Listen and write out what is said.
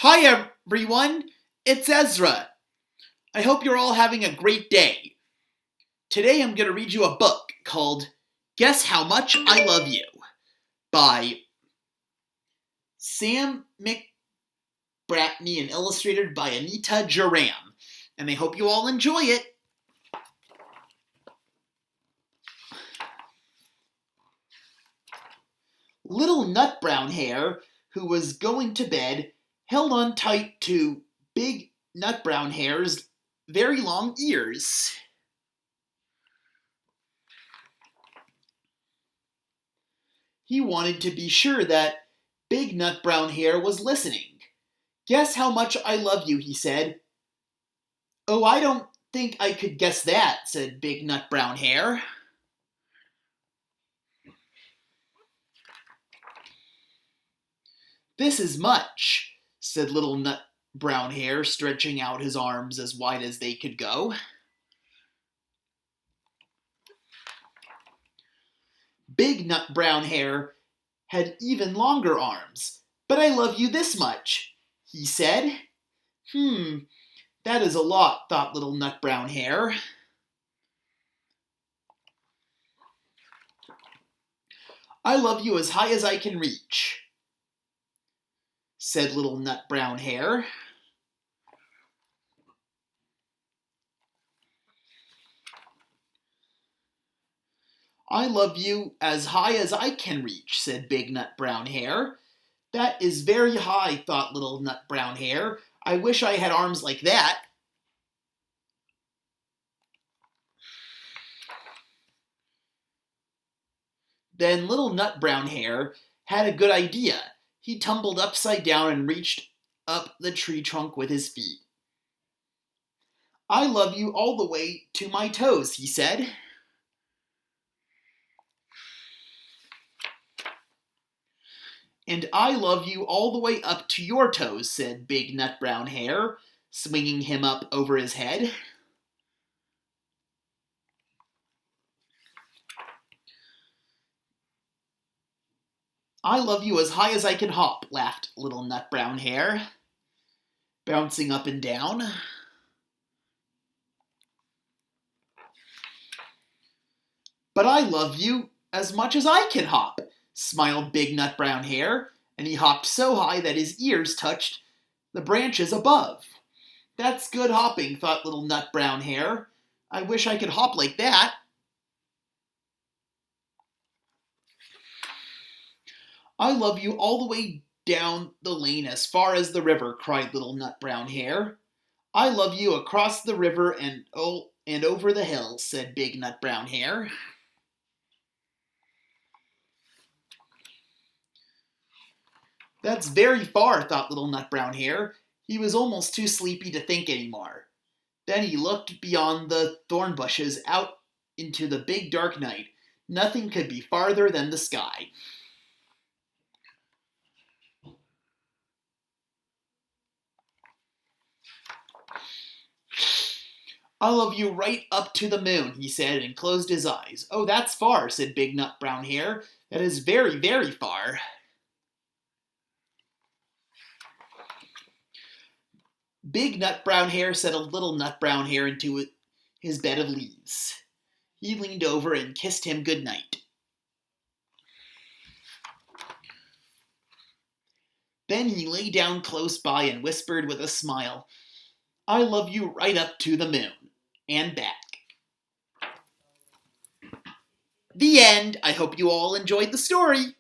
Hi everyone, it's Ezra. I hope you're all having a great day. Today I'm going to read you a book called Guess How Much I Love You by Sam McBratney and illustrated by Anita Jaram. And I hope you all enjoy it. Little Nut Brown Hare, who was going to bed, held on tight to Big Nut Brown Hare's very long ears. He wanted to be sure that Big Nut Brown Hare was listening. "Guess how much I love you," he said. "Oh, I don't think I could guess that," said Big Nut Brown Hare. "This is much," said Little Nut Brown Hare, stretching out his arms as wide as they could go. Big Nut Brown Hare had even longer arms. "But I love you this much," he said. That is a lot," thought Little Nut Brown Hare. "I love you as high as I can reach," said Little Nut Brown Hare. "I love you as high as I can reach," said Big Nut Brown Hare. "That is very high," thought Little Nut Brown Hare. "I wish I had arms like that." Then Little Nut Brown Hare had a good idea. He tumbled upside down and reached up the tree trunk with his feet. "I love you all the way to my toes," he said. "And I love you all the way up to your toes," said Big Nut Brown Hare, swinging him up over his head. "I love you as high as I can hop," laughed Little Nut Brown Hare, bouncing up and down. "But I love you as much as I can hop," smiled Big Nut Brown Hare, and he hopped so high that his ears touched the branches above. "That's good hopping," thought Little Nut Brown Hare. "I wish I could hop like that." "I love you all the way down the lane as far as the river," cried Little Nut Brown Hare. "I love you across the river and over the hill," said Big Nut Brown Hare. "That's very far," thought Little Nut Brown Hare. He was almost too sleepy to think any more. Then he looked beyond the thorn bushes out into the big dark night. Nothing could be farther than the sky. "I love you right up to the moon," he said, and closed his eyes. "Oh, that's far," said Big Nut Brown Hare. "That is very, very far." Big Nut Brown Hare settled Little Nut Brown Hare into his bed of leaves. He leaned over and kissed him good night. Then he lay down close by and whispered with a smile, "I love you right up to the moon and back." The end. I hope you all enjoyed the story.